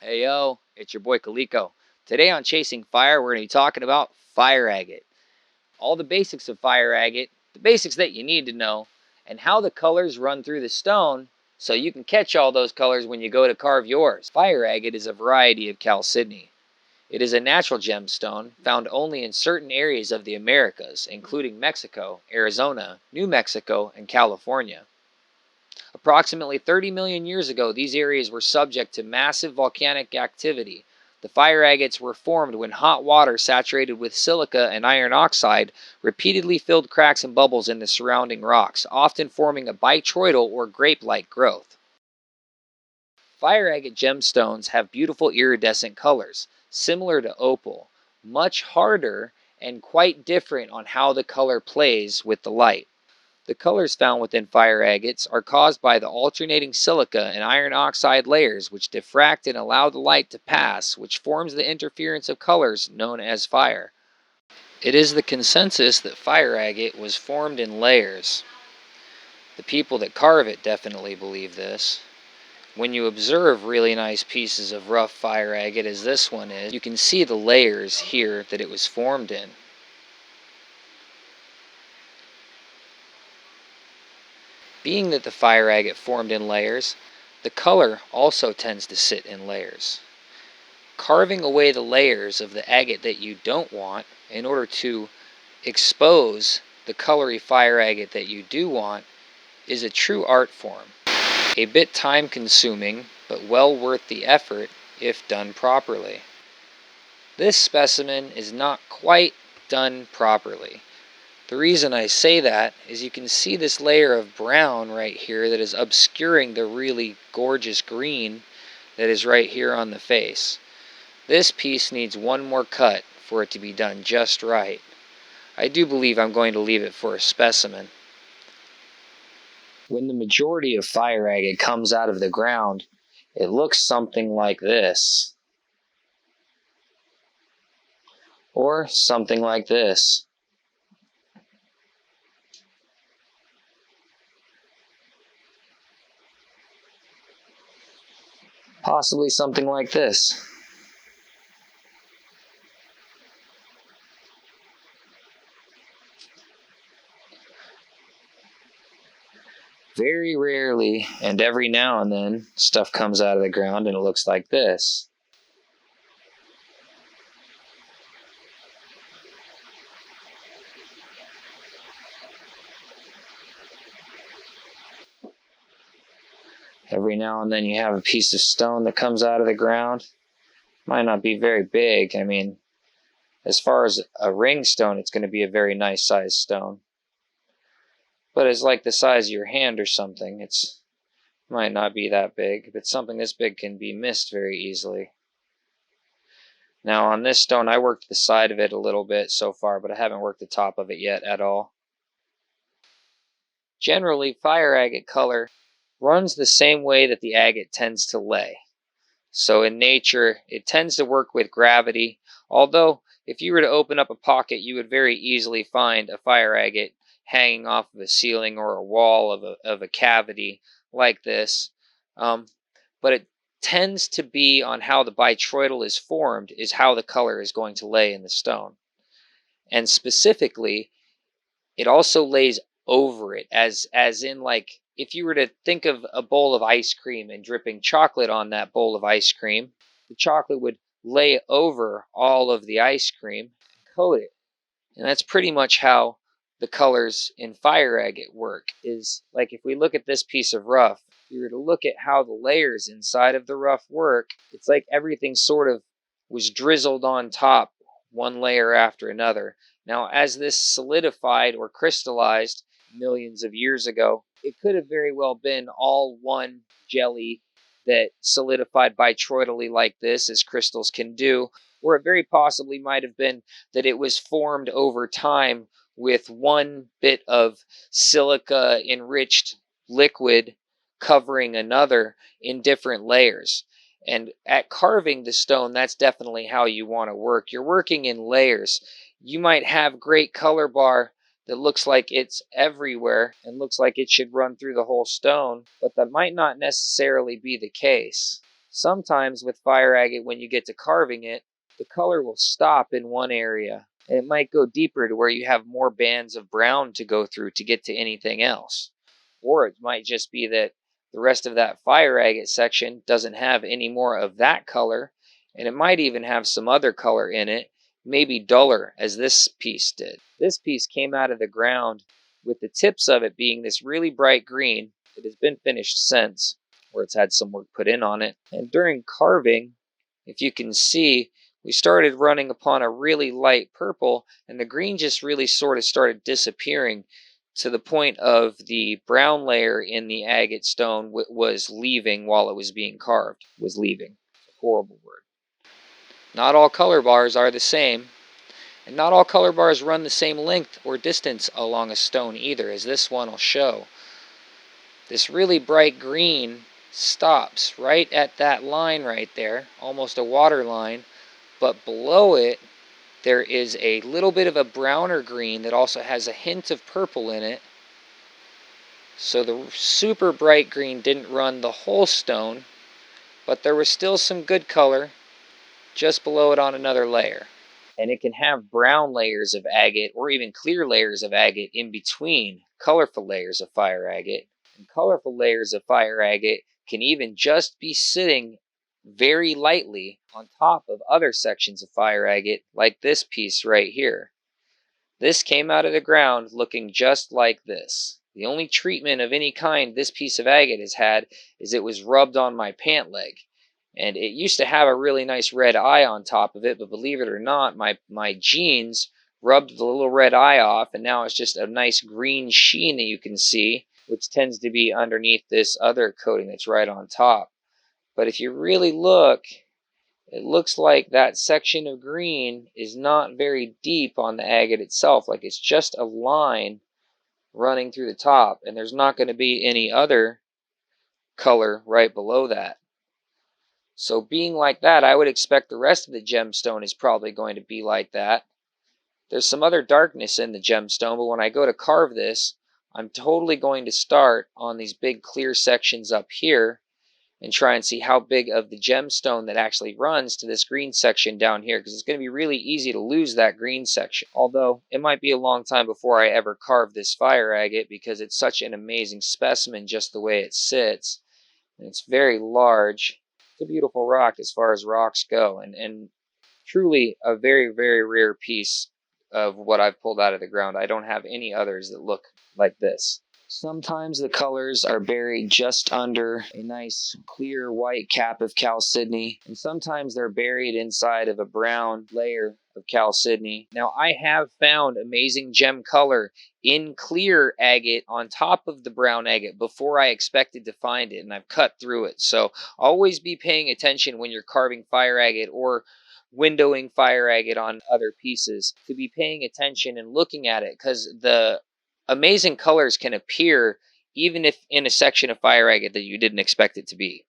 Hey yo, it's your boy Kaliko. Today on Chasing Fire, we're going to be talking about fire agate. All the basics of fire agate, the basics that you need to know, and how the colors run through the stone so you can catch all those colors when you go to carve yours. Fire agate is a variety of chalcedony. It is a natural gemstone found only in certain areas of the Americas, including Mexico, Arizona, New Mexico, and California. Approximately 30 million years ago, these areas were subject to massive volcanic activity. The fire agates were formed when hot water saturated with silica and iron oxide repeatedly filled cracks and bubbles in the surrounding rocks, often forming a bitroidal or grape-like growth. Fire agate gemstones have beautiful iridescent colors, similar to opal, much harder and quite different on how the color plays with the light. The colors found within fire agates are caused by the alternating silica and iron oxide layers which diffract and allow the light to pass, which forms the interference of colors known as fire. It is the consensus that fire agate was formed in layers. The people that carve it definitely believe this. When you observe really nice pieces of rough fire agate as this one is, you can see the layers here that it was formed in. Being that the fire agate formed in layers, the color also tends to sit in layers. Carving away the layers of the agate that you don't want in order to expose the colory fire agate that you do want is a true art form. A bit time consuming, but well worth the effort if done properly. This specimen is not quite done properly. The reason I say that is you can see this layer of brown right here that is obscuring the really gorgeous green that is right here on the face. This piece needs one more cut for it to be done just right. I do believe I'm going to leave it for a specimen. When the majority of fire agate comes out of the ground, it looks something like this. Or something like this. Possibly something like this. Very rarely, and every now and then, stuff comes out of the ground and it looks like this. Every now and then you have a piece of stone that comes out of the ground. Might not be very big. I mean, as far as a ring stone, it's going to be a very nice sized stone. But it's like the size of your hand or something. It's might not be that big, but something this big can be missed very easily. Now on this stone, I worked the side of it a little bit so far, but I haven't worked the top of it yet at all. Generally, fire agate color runs the same way that the agate tends to lay. So in nature, it tends to work with gravity, although if you were to open up a pocket, you would very easily find a fire agate hanging off of a ceiling or a wall of a cavity like this. But it tends to be on how the bitroidal is formed is how the color is going to lay in the stone. And specifically, it also lays over it, as in like if you were to think of a bowl of ice cream and dripping chocolate on that bowl of ice cream, the chocolate would lay over all of the ice cream and coat it. And that's pretty much how the colors in fire agate work. Is like if we look at this piece of rough, if you were to look at how the layers inside of the rough work, it's like everything sort of was drizzled on top, one layer after another. Now, as this solidified or crystallized millions of years ago, it could have very well been all one jelly that solidified bitroidally like this, as crystals can do, or it very possibly might have been that it was formed over time with one bit of silica enriched liquid covering another in different layers. And at carving the stone, that's definitely how you want to work. You're working in layers. You might have great color bar that looks like it's everywhere and looks like it should run through the whole stone, but that might not necessarily be the case. Sometimes with fire agate, when you get to carving it, the color will stop in one area, and it might go deeper to where you have more bands of brown to go through to get to anything else. Or it might just be that the rest of that fire agate section doesn't have any more of that color, and it might even have some other color in it, maybe duller, as this piece did. This piece came out of the ground with the tips of it being this really bright green. It has been finished since, where it's had some work put in on it. And during carving, if you can see, we started running upon a really light purple, and the green just really sort of started disappearing to the point of the brown layer in the agate stone was leaving while it was being carved. Was leaving. Horrible word. Not all color bars are the same, and not all color bars run the same length or distance along a stone either, as this one will show. This really bright green stops right at that line right there, almost a water line, but below it there is a little bit of a browner green that also has a hint of purple in it. So the super bright green didn't run the whole stone, but there was still some good color just below it on another layer. And it can have brown layers of agate or even clear layers of agate in between colorful layers of fire agate. And colorful layers of fire agate can even just be sitting very lightly on top of other sections of fire agate, like this piece right here. This came out of the ground looking just like this. The only treatment of any kind this piece of agate has had is it was rubbed on my pant leg. And it used to have a really nice red eye on top of it, but believe it or not, my jeans rubbed the little red eye off, and now it's just a nice green sheen that you can see, which tends to be underneath this other coating that's right on top. But if you really look, it looks like that section of green is not very deep on the agate itself, like it's just a line running through the top, and there's not going to be any other color right below that. So being like that, I would expect the rest of the gemstone is probably going to be like that. There's some other darkness in the gemstone, but when I go to carve this, I'm totally going to start on these big clear sections up here and try and see how big of the gemstone that actually runs to this green section down here, because it's going to be really easy to lose that green section. Although it might be a long time before I ever carve this fire agate, because it's such an amazing specimen just the way it sits. And it's very large. It's a beautiful rock as far as rocks go, and truly a very, very rare piece of what I've pulled out of the ground. I don't have any others that look like this. Sometimes the colors are buried just under a nice clear white cap of chalcedony, and sometimes they're buried inside of a brown layer of chalcedony. Now, I have found amazing gem color in clear agate on top of the brown agate before I expected to find it, and I've cut through it. So always be paying attention when you're carving fire agate or windowing fire agate on other pieces, to be paying attention and looking at it, because the amazing colors can appear even if in a section of fire agate that you didn't expect it to be.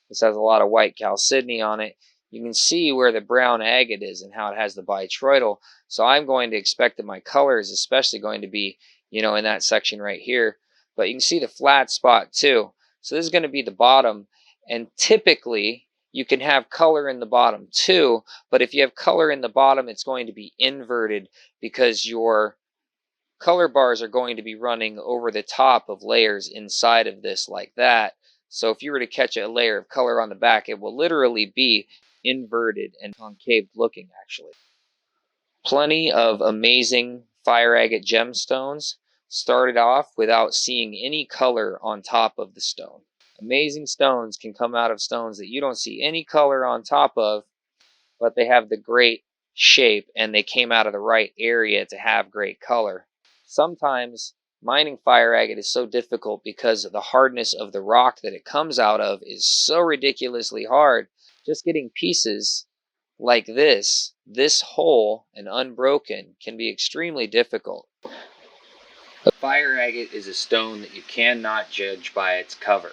This has a lot of white chalcedony on it. You can see where the brown agate is and how it has the bitroidal. So I'm going to expect that my color is especially going to be, in that section right here. But you can see the flat spot too. So this is going to be the bottom. And typically you can have color in the bottom too. But if you have color in the bottom, it's going to be inverted, because your color bars are going to be running over the top of layers inside of this like that. So if you were to catch a layer of color on the back, it will literally be inverted and concave looking, actually. Plenty of amazing fire agate gemstones started off without seeing any color on top of the stone. Amazing stones can come out of stones that you don't see any color on top of, but they have the great shape and they came out of the right area to have great color. Sometimes mining fire agate is so difficult because the hardness of the rock that it comes out of is so ridiculously hard. Just getting pieces like this whole and unbroken, can be extremely difficult. Fire agate is a stone that you cannot judge by its cover.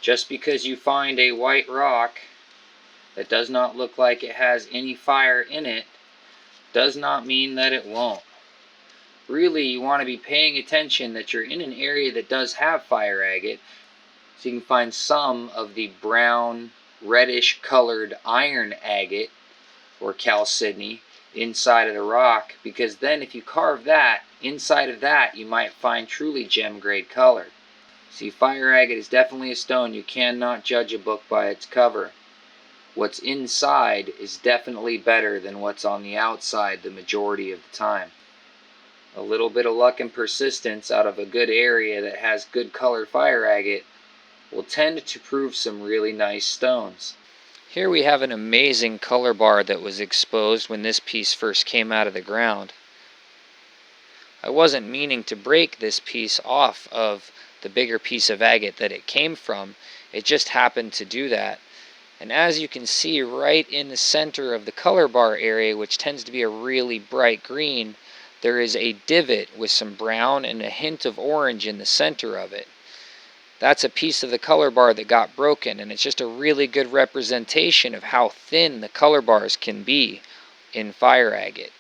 Just because you find a white rock that does not look like it has any fire in it does not mean that it won't. Really, you want to be paying attention that you're in an area that does have fire agate, so you can find some of the brown reddish colored iron agate or chalcedony inside of the rock, because then if you carve that, inside of that you might find truly gem grade color. See, fire agate is definitely a stone you cannot judge a book by its cover. What's inside is definitely better than what's on the outside the majority of the time. A little bit of luck and persistence out of a good area that has good colored fire agate will tend to prove some really nice stones. Here we have an amazing color bar that was exposed when this piece first came out of the ground. I wasn't meaning to break this piece off of the bigger piece of agate that it came from. It just happened to do that. And as you can see right in the center of the color bar area, which tends to be a really bright green, there is a divot with some brown and a hint of orange in the center of it. That's a piece of the color bar that got broken, and it's just a really good representation of how thin the color bars can be in fire agate.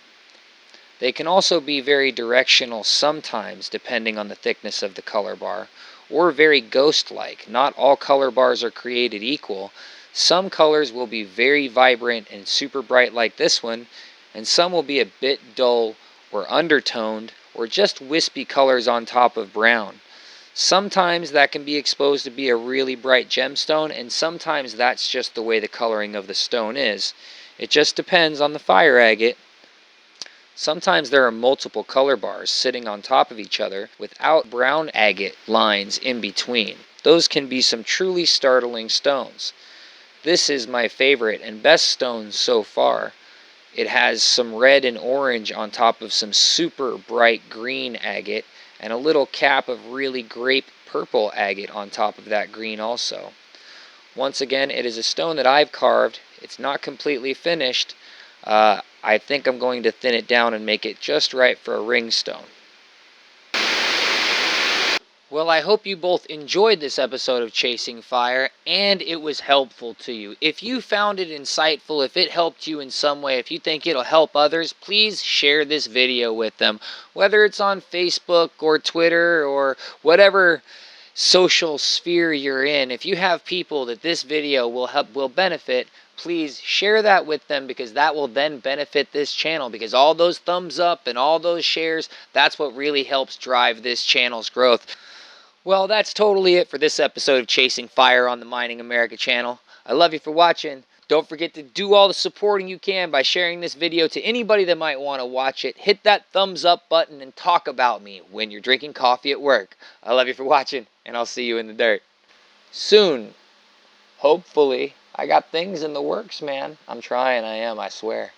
They can also be very directional sometimes, depending on the thickness of the color bar, or very ghost-like. Not all color bars are created equal. Some colors will be very vibrant and super bright like this one, and some will be a bit dull or undertoned, or just wispy colors on top of brown. Sometimes that can be exposed to be a really bright gemstone, and sometimes that's just the way the coloring of the stone is. It just depends on the fire agate. Sometimes there are multiple color bars sitting on top of each other without brown agate lines in between. Those can be some truly startling stones. This is my favorite and best stone so far. It has some red and orange on top of some super bright green agate, and a little cap of really grape purple agate on top of that green also. Once again, it is a stone that I've carved. It's not completely finished. I think I'm going to thin it down and make it just right for a ring stone. Well, I hope you both enjoyed this episode of Chasing Fire and it was helpful to you. If you found it insightful, if it helped you in some way, if you think it'll help others, please share this video with them. Whether it's on Facebook or Twitter or whatever social sphere you're in, if you have people that this video will benefit, please share that with them, because that will then benefit this channel, because all those thumbs up and all those shares, that's what really helps drive this channel's growth. Well, that's totally it for this episode of Chasing Fire on the Mining America channel. I love you for watching. Don't forget to do all the supporting you can by sharing this video to anybody that might want to watch it. Hit that thumbs up button and talk about me when you're drinking coffee at work. I love you for watching, and I'll see you in the dirt soon. Hopefully. I got things in the works, man. I'm trying, I swear.